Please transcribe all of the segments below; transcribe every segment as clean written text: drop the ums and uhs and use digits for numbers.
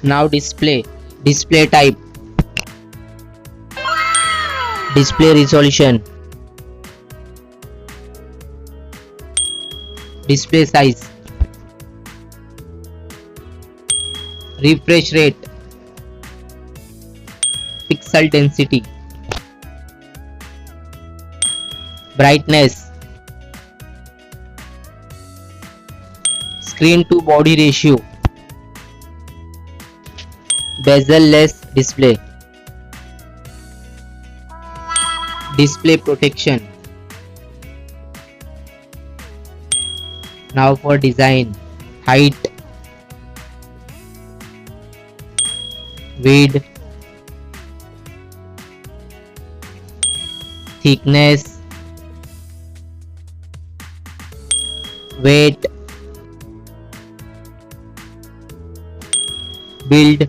Now display type, display resolution, display size, refresh rate, pixel density, brightness, screen to body ratio, bezel-less display, display protection. Now for design, height, width, thickness, weight, build,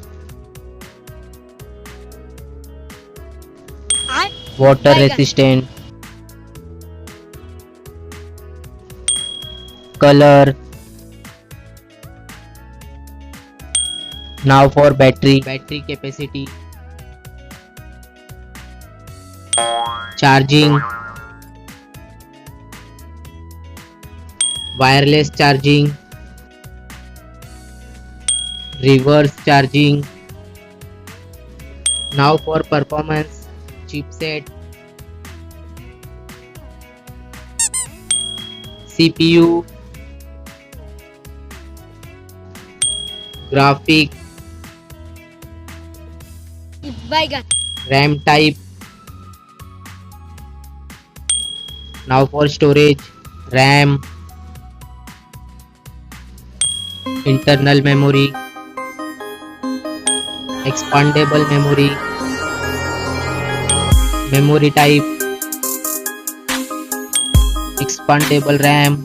water resistant, color. Now for battery capacity, charging, wireless charging, reverse charging. Now for performance, chipset, CPU, graphic, RAM type. Now for storage, RAM, internal memory, expandable memory, memory type, expandable RAM.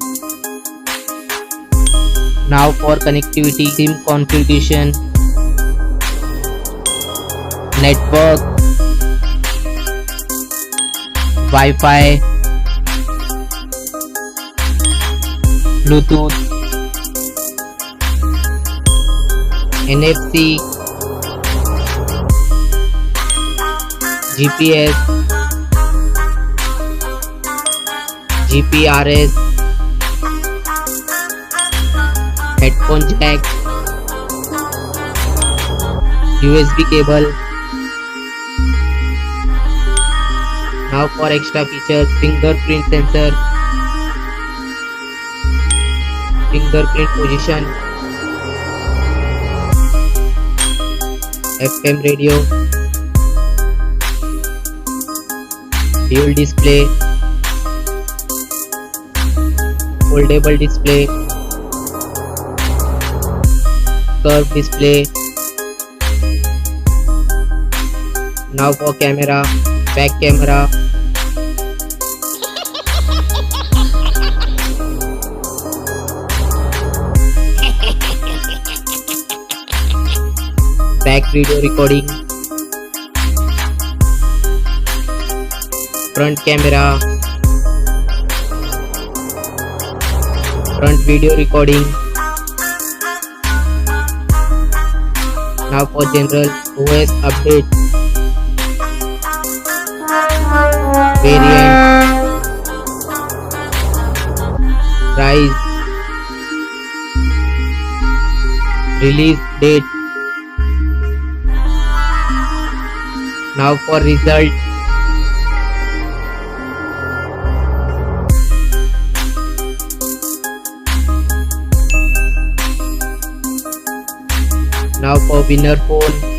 Now for connectivity, SIM configuration, network, Wi-Fi, Bluetooth, NFC, GPS, GPRS, headphone jack, USB cable. Now for extra features, fingerprint sensor, fingerprint position, FM radio, dual display, foldable display, curved display. Now for camera, back camera, back video recording, front camera, front video recording. Now for general OS update, variant, price, release date. Now for result, now for winner phone,